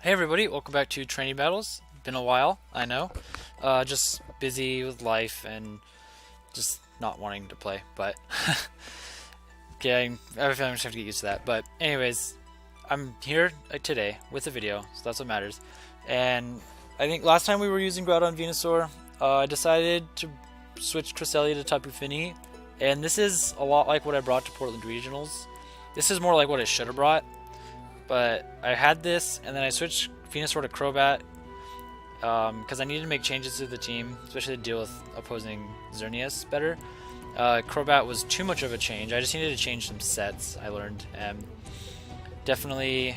Hey everybody, welcome back to Training Battles. Been a while, I know. Just busy with life and just not wanting to play, but getting, I have a feeling I'm just have to get used to that. But anyways, I'm here today with a video, so that's what matters. And I think last time we were using Groudon Venusaur, I decided to switch Cresselia to Tapu Fini, and this is a lot like what I brought to Portland Regionals. This is more like what I should have brought. But I had this, and then I switched Venusaur to Crobat because I needed to make changes to the team, especially to deal with opposing Xerneas better. Crobat was too much of a change. I just needed to change some sets, I learned, and definitely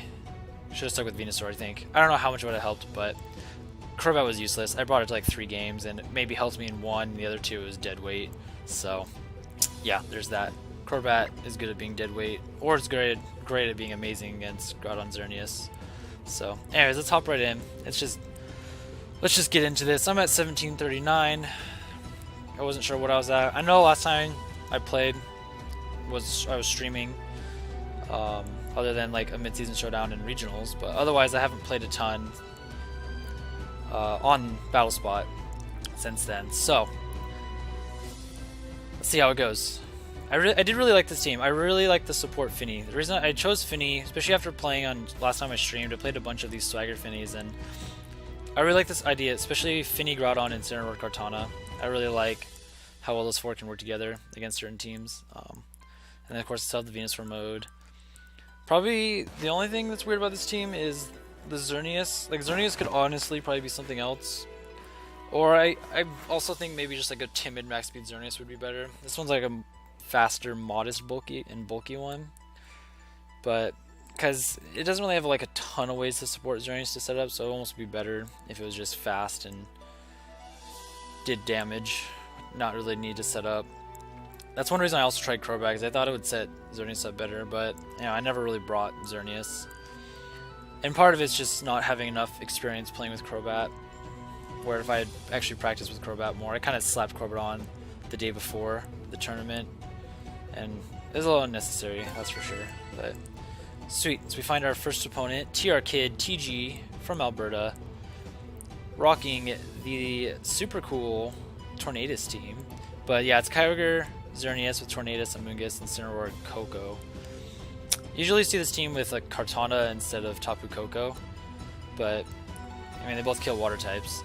should have stuck with Venusaur, I think. I don't know how much it would have helped, but Crobat was useless. I brought it to like 3 games, and it maybe helped me in 1, the other 2 was dead weight. So, yeah, there's that. Crobat is good at being dead weight, or it's great at being amazing against Groudon Xerneas. So, anyways, let's hop right in. Let's just get into this. I'm at 1739. I wasn't sure what I was at. I know last time I played I was streaming, other than like a mid-season showdown and regionals, but otherwise I haven't played a ton on BattleSpot since then. So, let's see how it goes. I did really like this team. I really like the support Fini. The reason I chose Fini, especially after playing on last time I streamed, I played a bunch of these Swagger Finis, and I really like this idea, especially Fini, Groudon, and Incineroar Kartana. I really like how well those 4 can work together against certain teams. And then of course, it's still the Venusaur mode. Probably the only thing that's weird about this team is the Xerneas. Like, Xerneas could honestly probably be something else. Or I also think maybe just like a timid max speed Xerneas would be better. This one's like a faster, modest, bulky one, but because it doesn't really have like a ton of ways to support Xerneas to set up, so it would almost be better if it was just fast and did damage, not really need to set up. That's one reason I also tried Crobat, because I thought it would set Xerneas up better, but you know, I never really brought Xerneas, and part of it's just not having enough experience playing with Crobat, where if I had actually practiced with Crobat more, I kind of slapped Crobat on the day before the tournament, and it was a little unnecessary, that's for sure. But sweet, so we find our first opponent, TR Kid TG from Alberta, rocking the super cool Tornadus team. But yeah, it's Kyogre, Xerneas with Tornadus, Amoonguss, and Incineroar, Koko. Usually see this team with like Kartana instead of Tapu Koko, but I mean they both kill water types.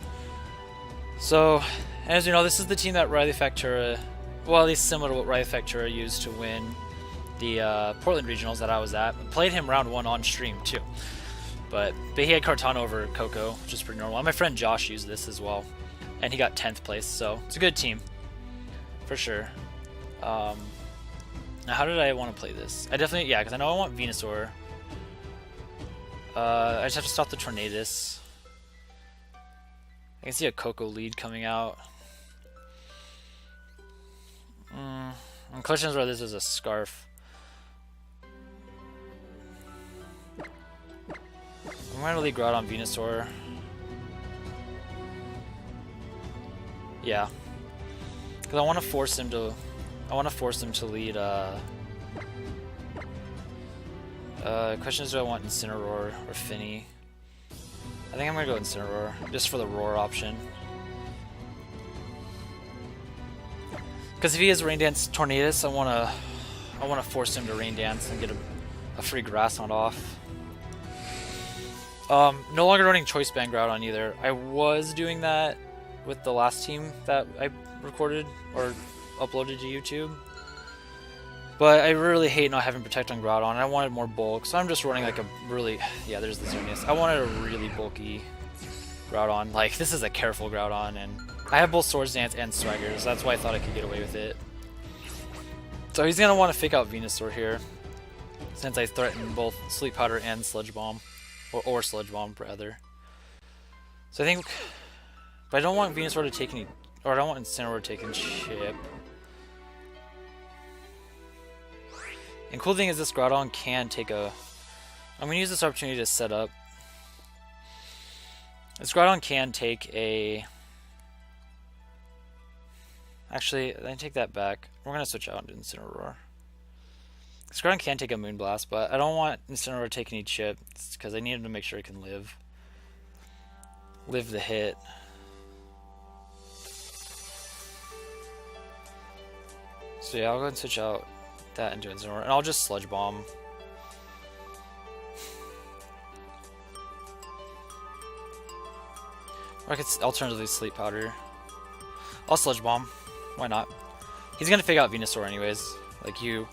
So, as you know, this is the team that Riley Factura, well, at least similar to what Riley Factura used to win the Portland Regionals that I was at. Played him round 1 on stream, too. But he had Kartana over Koko, which is pretty normal. And my friend Josh used this as well, and he got 10th place, so it's a good team, for sure. Now, how did I want to play this? I definitely, yeah, because I know I want Venusaur. I just have to stop the Tornadus. I can see a Koko lead coming out. And question is whether this is a Scarf. I'm going to lead Groudon Venusaur. Yeah, because I want to force him to. Lead. Question is, do I want Incineroar or Fini? I think I'm gonna go Incineroar just for the roar option. Because if he has Rain Dance Tornadus, I wanna force him to Rain Dance and get a free Grass Knot off. No longer running Choice Band Groudon either. I was doing that with the last team that I recorded or uploaded to YouTube, but I really hate not having Protect on Groudon. I wanted more bulk, so I'm just running like a really, yeah, there's the Xerneas. I wanted a really bulky Groudon. Like, this is a careful Groudon, and I have both Swords Dance and Swagger, so that's why I thought I could get away with it. So he's going to want to fake out Venusaur here, since I threatened both Sleep Powder and Sludge Bomb, or Sludge Bomb, rather. So I think, but I don't want Venusaur to take any, or I don't want Incineroar to take any chip. And cool thing is this Groudon can take a, I'm going to use this opportunity to set up. This Groudon can take a, actually, I take that back. We're going to switch out into Incineroar. This Groudon can take a Moonblast, but I don't want Incineroar to take any chip because I need him to make sure he can live. live the hit. So yeah, I'll go ahead and switch out that into Incineroar, and I'll just Sludge Bomb. Or I could alternatively Sleep Powder. I'll Sludge Bomb. Why not? He's gonna fake out Venusaur anyways. Like you're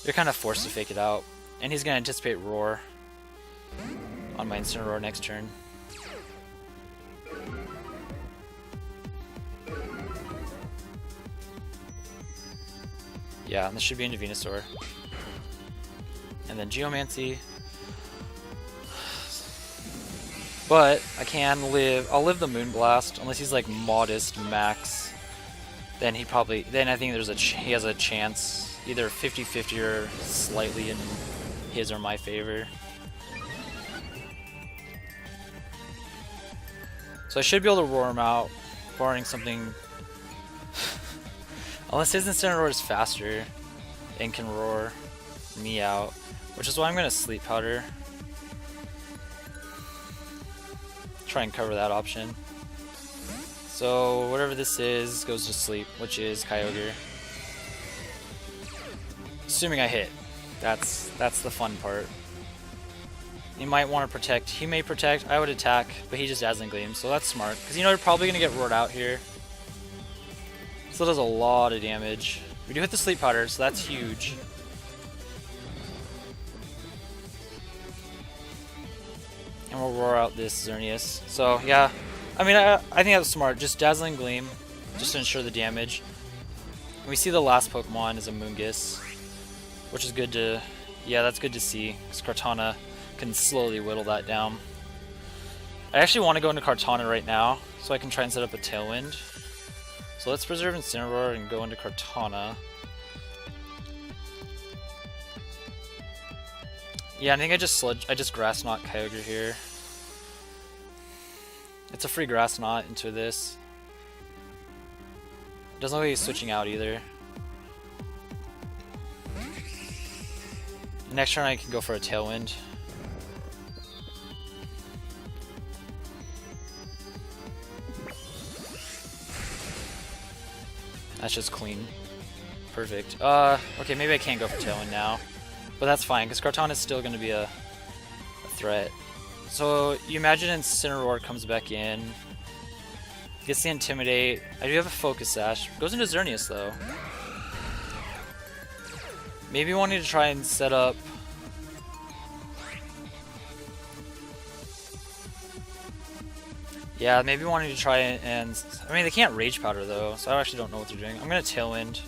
kind of forced to fake it out, and he's gonna anticipate Roar on my Incineroar next turn. Yeah, and this should be into Venusaur. And then Geomancy. But I can live. I'll live the Moonblast unless he's like modest max. Then I think he has a chance, either 50-50 or slightly in his or my favor. So I should be able to roar him out, barring something. Unless his Incineroar is faster and can roar me out, which is why I'm gonna Sleep Powder. Try and cover that option. So whatever this is goes to sleep, which is Kyogre. Assuming I hit. That's the fun part. You might want to protect. He may protect. I would attack, but he just Dazzling Gleam, so that's smart. Because you know you're probably gonna get roared out here. Still does a lot of damage. We do hit the Sleep Powder, so that's huge. And we'll roar out this Xerneas. So yeah, I mean I think that's smart. Just Dazzling Gleam, just to ensure the damage. And we see the last Pokemon is a Moongus, which is good to, yeah, that's good to see. Because Kartana can slowly whittle that down. I actually want to go into Kartana right now, so I can try and set up a Tailwind. So let's preserve Incineroar and go into Kartana. Yeah, I think I just Grass Knot Kyogre here. It's a free Grass Knot into this. Doesn't look like he's switching out either. Next turn I can go for a Tailwind. That's just clean. Perfect. Okay, maybe I can't go for Tailwind now. But that's fine, because Kartana is still going to be a threat. So you imagine Incineroar comes back in. Gets the Intimidate. I do have a Focus Sash. Goes into Xerneas though. Maybe wanting to try and set up... Yeah, maybe wanting to try and... I mean, they can't Rage Powder though, so I actually don't know what they're doing. I'm going to Tailwind.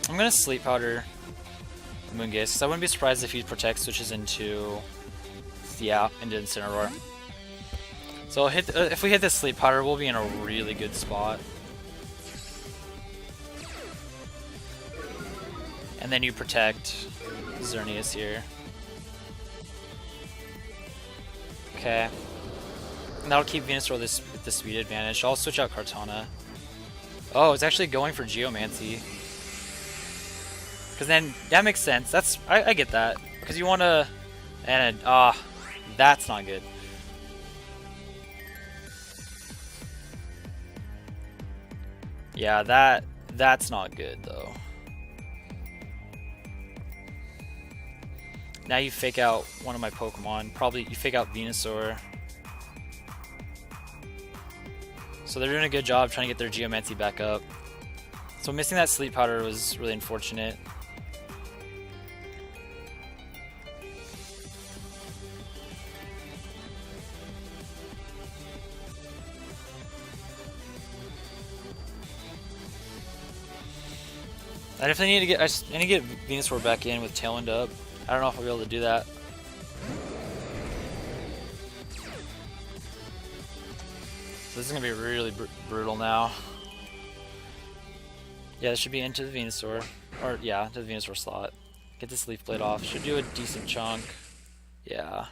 I'm going to Sleep Powder Moongus, because I wouldn't be surprised if he Protect switches into... Yeah, into Incineroar. So if we hit this Sleep Powder, we'll be in a really good spot. And then you Protect Xerneas here. Okay. And that'll keep Venusaur with the speed advantage. I'll switch out Kartana. Oh, it's actually going for Geomancy. Because then, that makes sense. I get that. Because you want to... And, that's not good. Yeah, that's not good, though. Now you fake out one of my Pokemon. Probably, you fake out Venusaur. So they're doing a good job trying to get their Geomancy back up. So missing that Sleep Powder was really unfortunate. I definitely need to get Venusaur back in with Tailwind up. I don't know if I'll be able to do that. So this is gonna be really brutal now. Yeah, this should be into the Venusaur, or yeah, into the Venusaur slot. Get this Leaf Blade off. Should do a decent chunk. Yeah.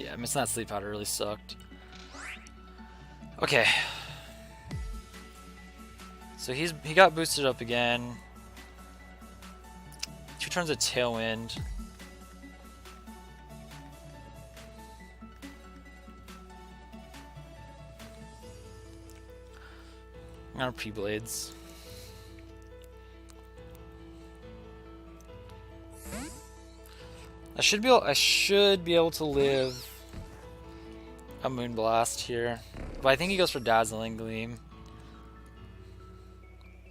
Yeah, missing that sleep powder really sucked. Okay. So he got boosted up again. 2 turns of Tailwind. I'm gonna P-Blades. I should be able to live a Moonblast here. But I think he goes for Dazzling Gleam.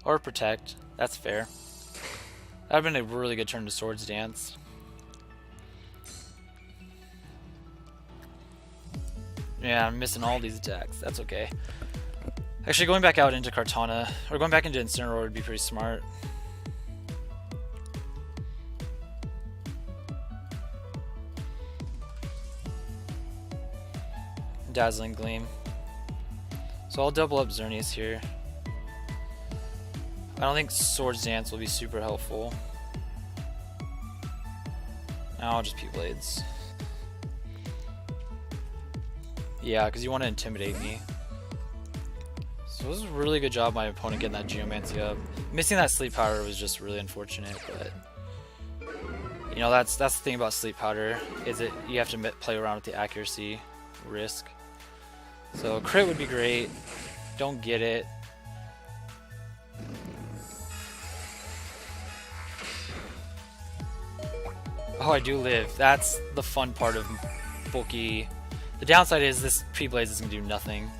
Or Protect. That's fair. That would have been a really good turn to Swords Dance. Yeah, I'm missing all these attacks. That's okay. Actually, going back out into Kartana, or going back into Incineroar would be pretty smart. Dazzling Gleam. So I'll double up Xerneas here. I don't think Swords Dance will be super helpful. Now I'll just P-Blades. Yeah, because you want to intimidate me. So this was a really good job my opponent getting that Geomancy up. Missing that Sleep Powder was just really unfortunate, but you know that's the thing about Sleep Powder, is it you have to play around with the accuracy risk. So crit would be great. Don't get it. Oh, I do live. That's the fun part of bulky. The downside is this P-Blades is going to do nothing.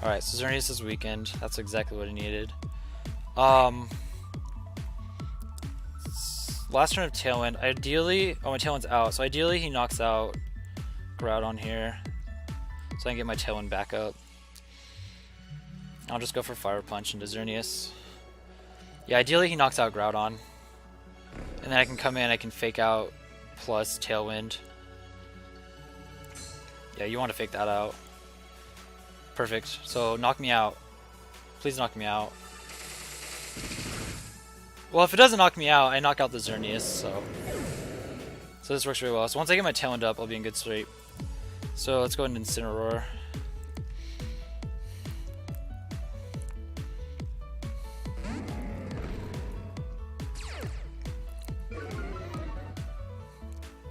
Alright, so Xerneas is weakened. That's exactly what I needed. Last turn of Tailwind. Ideally... Oh, my Tailwind's out. So ideally he knocks out Groudon here. So I can get my Tailwind back up. I'll just go for Fire Punch into Xerneas. Yeah, ideally he knocks out Groudon. And then I can come in, I can fake out plus Tailwind. Yeah, you want to fake that out. Perfect. So knock me out. Please knock me out. Well, if it doesn't knock me out, I knock out the Xerneas, so this works really well. So once I get my Tailwind up, I'll be in good shape. So let's go into Incineroar.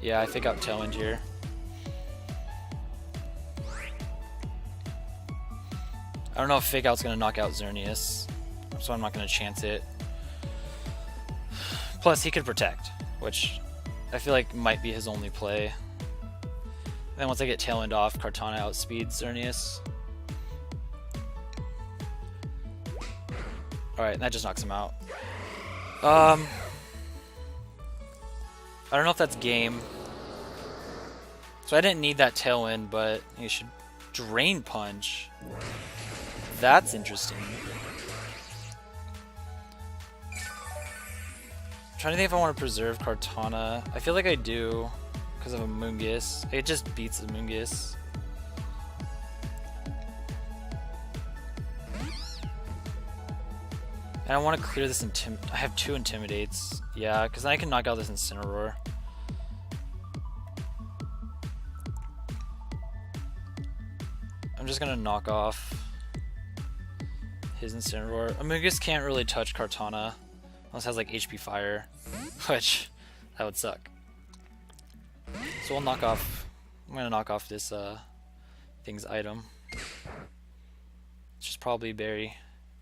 Yeah, I fake out Tailwind here. I don't know if Fake Out's going to knock out Xerneas, so I'm not going to chance it. Plus, he could Protect, which I feel like might be his only play. Then once I get Tailwind off, Kartana outspeeds Xerneas. Alright, that just knocks him out. I don't know if that's game. So I didn't need that Tailwind, but he should Drain Punch. That's interesting. I'm trying to think if I want to preserve Kartana. I feel like I do because of a Moongus. It just beats the Moongus. And I want to clear this I have 2 Intimidates. Yeah, because then I can knock out this Incineroar. I'm just going to knock off his Incineroar. Amogus can't really touch Kartana unless it has like HP Fire, which that would suck. So we'll knock off. I'm gonna knock off this thing's item. It's just probably Berry.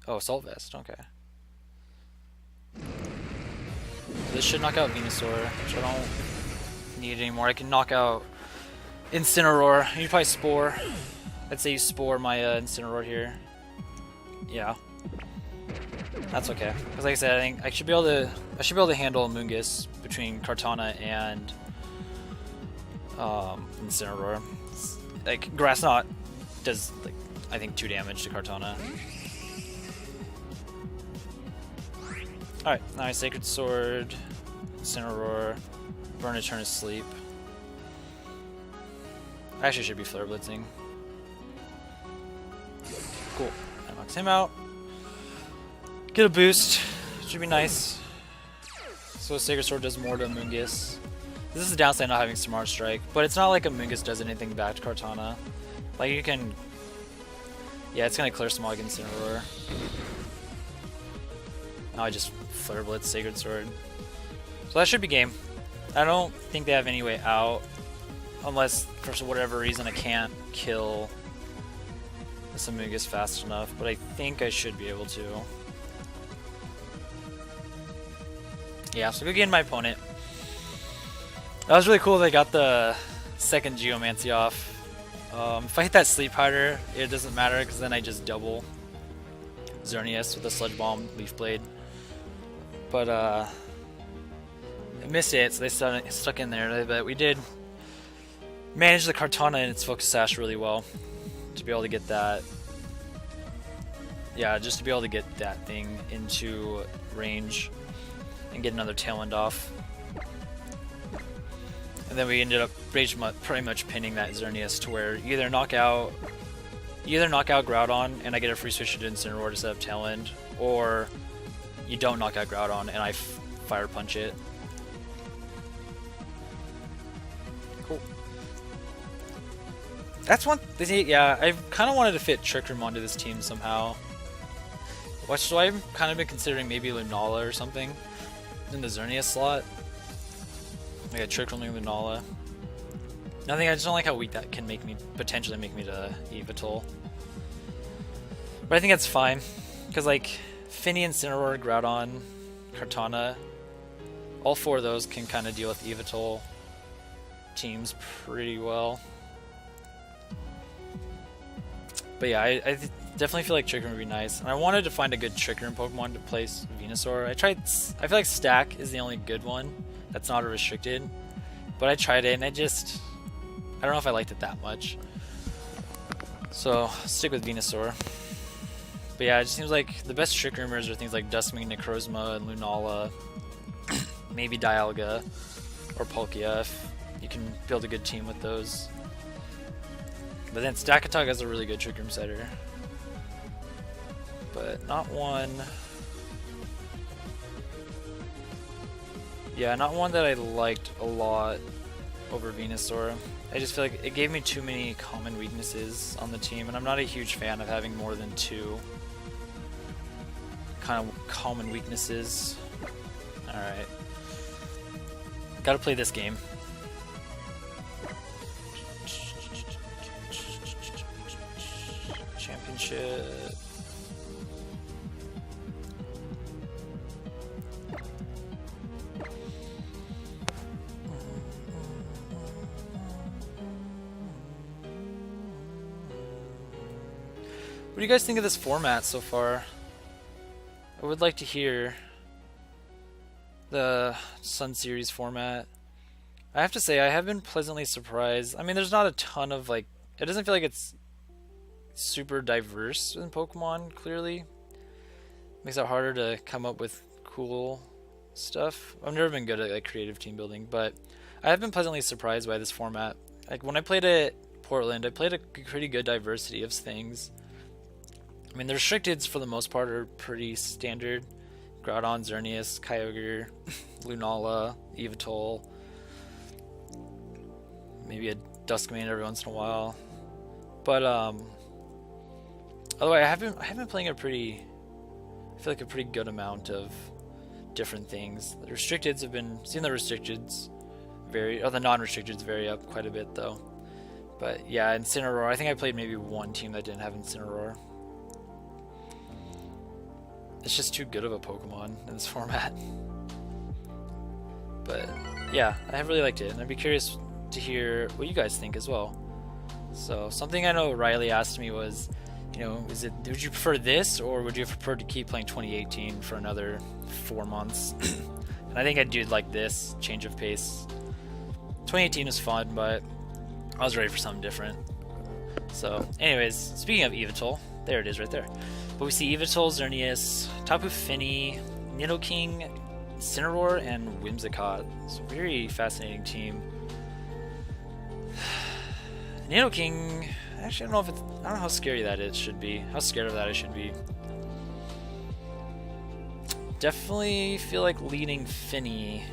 Oh, Assault Vest. Okay. This should knock out Venusaur, which I don't need anymore. I can knock out Incineroar. You probably Spore. I'd say you Spore my Incineroar here. Yeah, that's okay. Because like I said, I think I should be able to handle a Moongus between Kartana and Incineroar. Like Grass Knot does like I think 2 damage to Kartana. Alright, now Sacred Sword, Incineroar, Burn Eternal Sleep. I actually should be Flare Blitzing. Cool. That knocks him out. Get a boost. Should be nice. So Sacred Sword does more to Mungus. This is the downside of not having Smart Strike, but it's not like a Mungus does anything back to Kartana. Like you can... Yeah, it's gonna clear Smog and Incineroar. Now I just Flare Blitz Sacred Sword. So that should be game. I don't think they have any way out. Unless, for whatever reason, I can't kill this Amoonguss fast enough. But I think I should be able to. Yeah, so go get my opponent. That was really cool they got the second Geomancy off. If I hit that Sleep Hider, it doesn't matter because then I just double Xerneas with a Sludge Bomb Leaf Blade. But I missed it, so they stuck in there. But we did manage the Kartana and its Focus Sash really well to be able to get that. Yeah, just to be able to get that thing into range and get another Tailwind off. And then we ended up pretty much pinning that Xerneas to where you either knock out Groudon and I get a free switch to Incineroar to set up Tailwind, or you don't knock out Groudon and I Fire Punch it. Cool. That's one thing, yeah, I kind of wanted to fit Trick Room onto this team somehow. So I've kind of been considering maybe Lunala or something in the Xerneas slot. Like a Trick Room Lunala. Nothing, I just don't like how weak that can potentially make me to Yveltal. But I think that's fine. Because like Fini, Incineroar, Groudon, Kartana, all four of those can kind of deal with Yveltal teams pretty well. But yeah, I definitely feel like Trick Room would be nice. And I wanted to find a good Trick Room Pokemon to place Venusaur. I feel like Stack is the only good one that's not a restricted. But I tried it and I don't know if I liked it that much. So, stick with Venusaur. But yeah, it just seems like the best Trick Roomers are things like Duskmane, Necrozma, and Lunala. Maybe Dialga or Palkia if you can build a good team with those. But then Stakatog has a really good Trick Room setter. But not one... Yeah, not one that I liked a lot over Venusaur. I just feel like it gave me too many common weaknesses on the team, and I'm not a huge fan of having more than two kind of common weaknesses. Alright. Gotta play this game. Championship. What do you guys think of this format so far? I would like to hear the Sun Series format. I have to say, I have been pleasantly surprised. I mean, there's not a ton of, like, it doesn't feel like it's super diverse in Pokemon, clearly. Makes it harder to come up with cool stuff. I've never been good at, like, creative team building, but I have been pleasantly surprised by this format. Like, when I played at Portland, I played a pretty good diversity of things. I mean, the restricteds for the most part are pretty standard. Groudon, Xerneas, Kyogre, Lunala, Yveltal, maybe a Duskmane every once in a while. But otherwise, I have been playing I feel like a pretty good amount of different things. The restricteds have been seeing the restricteds vary, or the non-restricteds vary up quite a bit though. But yeah, Incineroar. I think I played maybe one team that didn't have Incineroar. It's just too good of a Pokemon in this format. But yeah, I have really liked it, and I'd be curious to hear what you guys think as well. So something I know Riley asked me was, you know, would you prefer this, or would you prefer to keep playing 2018 for another 4 months? And I think I'd do like this, change of pace. 2018 was fun, but I was ready for something different. So anyways, speaking of Yveltal, there it is right there. But we see Yveltal, Xerneas, Tapu Fini, Nidoking, Incineroar, and Whimsicott. It's a very fascinating team. Nidoking, actually I don't know how scary that should be. How scared of that I should be. definitely feel like leading Fini,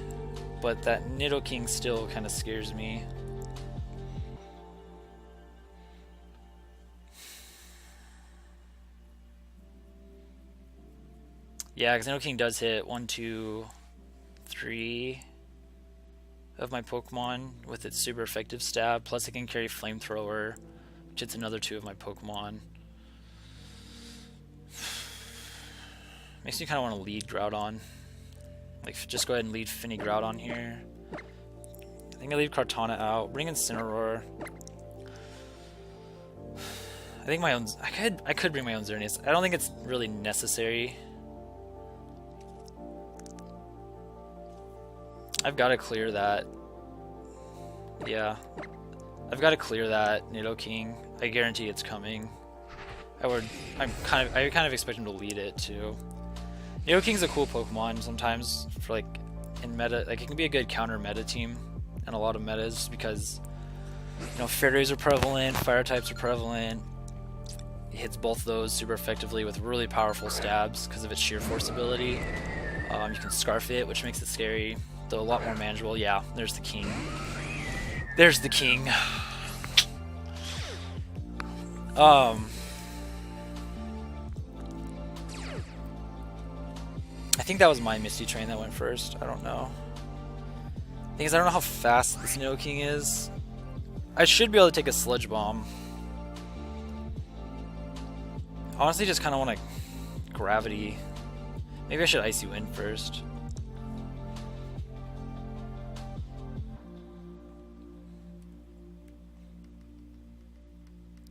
but that Nidoking still kind of scares me. Yeah, because Nidoking does hit 1, 2, 3 of my Pokemon with its super effective stab, plus it can carry Flamethrower, which hits another 2 of my Pokemon. Makes me kind of want to lead Groudon. Like, just go ahead and lead Fini Groudon here. I think I leave Kartana out, bring in Incineroar. I think my own. I could bring my own Xerneas. I don't think it's really necessary. I've got to clear that. Yeah, I've got to clear that Nidoking. I guarantee it's coming. I kind of expect him to lead it too. Nidoking's a cool Pokemon sometimes for like in meta. Like it can be a good counter meta team in a lot of metas because you know Fairies are prevalent, Fire types are prevalent. It hits both those super effectively with really powerful stabs because of its sheer force ability. You can Scarf it, which makes it scary, though a lot more manageable. Yeah, there's the king. There's the king. I think that was my Misty Train that went first. I don't know. The thing is, I don't know how fast this Nidoking is. I should be able to take a Sludge Bomb. Honestly, just kind of want to Gravity. Maybe I should Icy Wind first.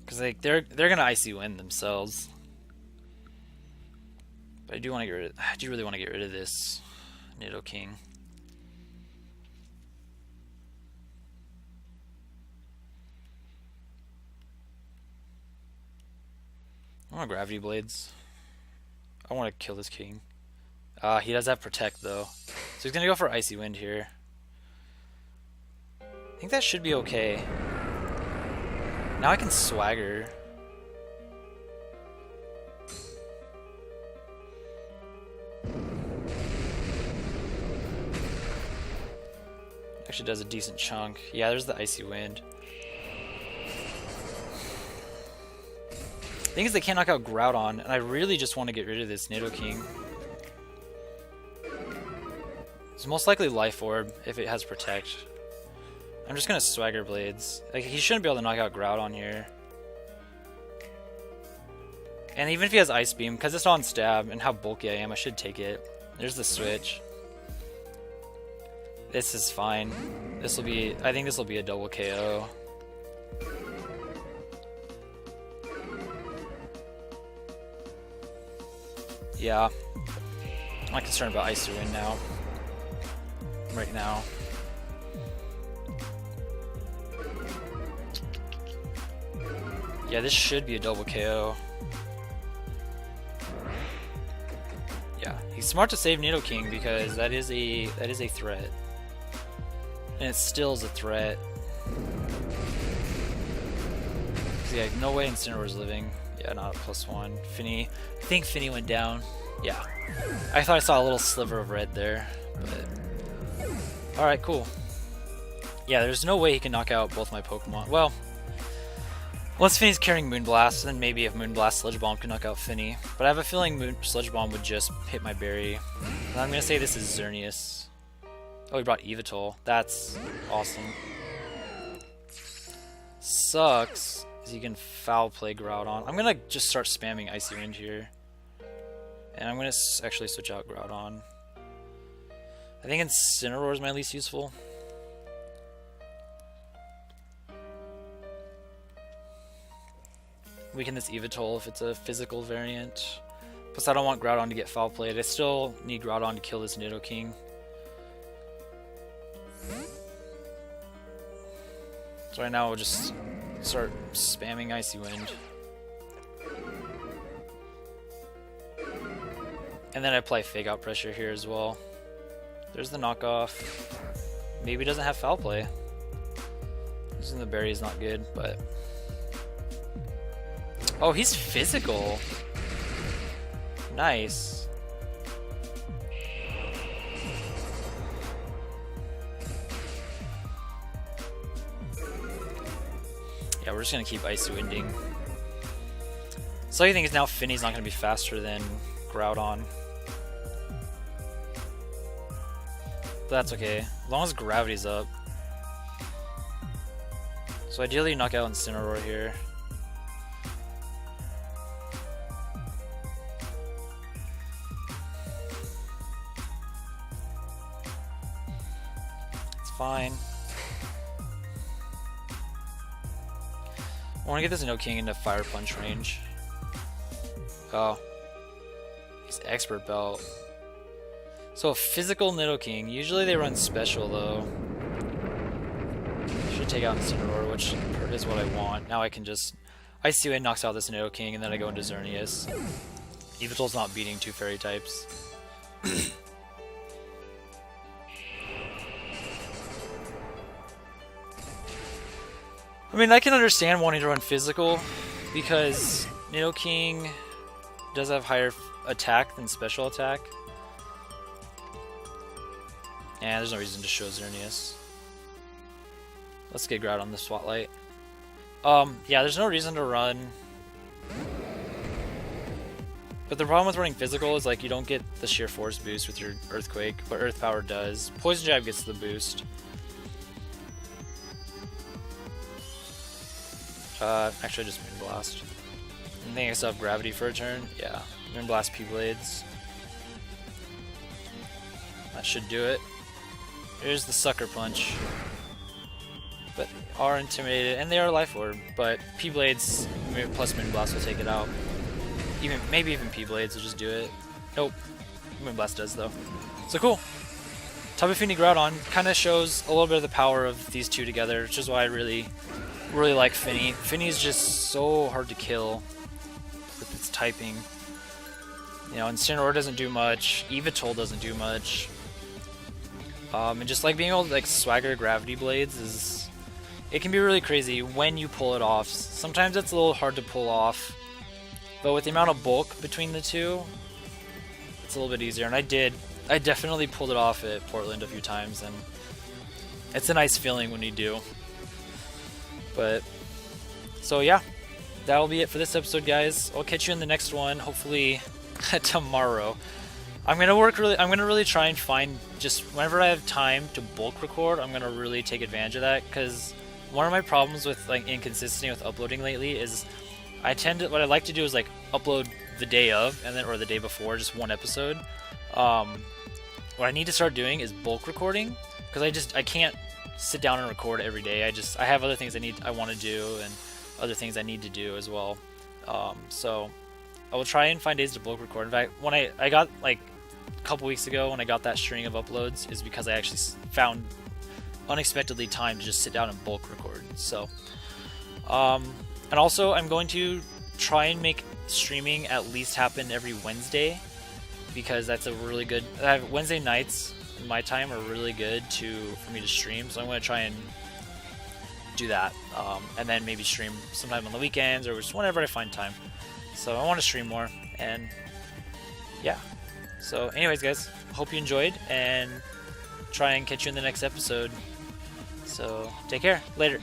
Because like they're gonna Icy Wind themselves. But I do want to get rid of. I do really want to get rid of this Nidoking. I want Gravity Blades. I want to kill this king. He does have Protect though, so he's gonna go for Icy Wind here. I think that should be okay. Now I can Swagger. Actually does a decent chunk. Yeah, there's the Icy Wind. The thing is they can't knock out Groudon, and I really just want to get rid of this Nidoking. It's most likely Life Orb if it has Protect. I'm just gonna Swagger Blades. Like he shouldn't be able to knock out Groudon here. And even if he has Ice Beam, because it's on Stab and how bulky I am, I should take it. There's the switch. This is fine. This will be. I think this will be a double KO. Yeah. I'm not concerned about Icy Wind now. Right now. Yeah, this should be a double KO. Yeah, he's smart to save Nidoking because that is a threat. And it still is a threat. Yeah, no way Incineroar's living. Yeah, not a +1. Fini. I think Fini went down. Yeah. I thought I saw a little sliver of red there. But... Alright, cool. Yeah, there's no way he can knock out both my Pokemon. Well, unless Fini's carrying Moonblast, then maybe if Moonblast Sludge Bomb can knock out Fini. But I have a feeling Sludge Bomb would just hit my berry. And I'm going to say this is Xerneas. Oh, he brought Yveltal. That's awesome. Sucks. He can Foul Play Groudon. I'm going to just start spamming Icy Wind here. And I'm going to actually switch out Groudon. I think Incineroar is my least useful. Weaken this Yveltal if it's a physical variant. Plus I don't want Groudon to get Foul Played. I still need Groudon to kill this Nidoking. So right now we'll just start spamming Icy Wind. And then I apply Fake Out Pressure here as well. There's the knockoff. Maybe it doesn't have Foul Play. Using the berry is not good, but... Oh, he's physical. Nice. Yeah, we're just gonna keep Ice Winding. So I think is now Fini's not gonna be faster than Groudon. But that's okay, as long as Gravity's up. So ideally you knock out Incineroar here. It's fine. I want to get this Nidoking into Fire Punch range. Oh. He's Expert Belt. So a physical Nidoking. Usually they run special though. Should take out Incineroar, which is what I want. Now I can just Icy Wind knocks out this Nidoking and then I go into Xerneas. Yveltal's not beating 2 fairy types. I mean, I can understand wanting to run physical because Nidoking does have higher attack than special attack. And there's no reason to show Xerneas. Let's get Groudon on the spotlight. Yeah, there's no reason to run. But the problem with running physical is like you don't get the sheer force boost with your Earthquake, but Earth Power does. Poison Jab gets the boost. Actually, I just Moonblast. I think I still have Gravity for a turn. Yeah, Moonblast P-Blades. That should do it. Here's the Sucker Punch. But are intimidated, and they are Life Orb, but P-Blades plus Moonblast will take it out. Maybe even P-Blades will just do it. Nope. Moonblast does, though. So cool. Tapu Fini Groudon kind of shows a little bit of the power of these two together, which is why I really like Fini. Fini is just so hard to kill with its typing. You know, Incineroar doesn't do much, Yveltal doesn't do much. And just like being able to like Swagger-Gravity Blades is... It can be really crazy when you pull it off. Sometimes it's a little hard to pull off, but with the amount of bulk between the two, it's a little bit easier. And I definitely pulled it off at Portland a few times, and it's a nice feeling when you do. But, so yeah, that'll be it for this episode, guys. I'll catch you in the next one, hopefully tomorrow. I'm gonna really try and find, just whenever I have time to bulk record, I'm gonna really take advantage of that, because one of my problems with like inconsistency with uploading lately is what I like to do is like upload the day of, and then or the day before, just one episode. What I need to start doing is bulk recording, because I can't sit down and record every day. I have other things I want to do and other things I need to do as well. So I will try and find days to bulk record. In fact, when I got like a couple weeks ago when I got that string of uploads is because I actually found unexpectedly time to just sit down and bulk record. So and also I'm going to try and make streaming at least happen every Wednesday, because that's a really good Wednesday nights in my time are really good for me to stream, so I'm going to try and do that, and then maybe stream sometime on the weekends or just whenever I find time. So I want to stream more, and yeah. So anyways, guys, hope you enjoyed, and try and catch you in the next episode. So take care. Later.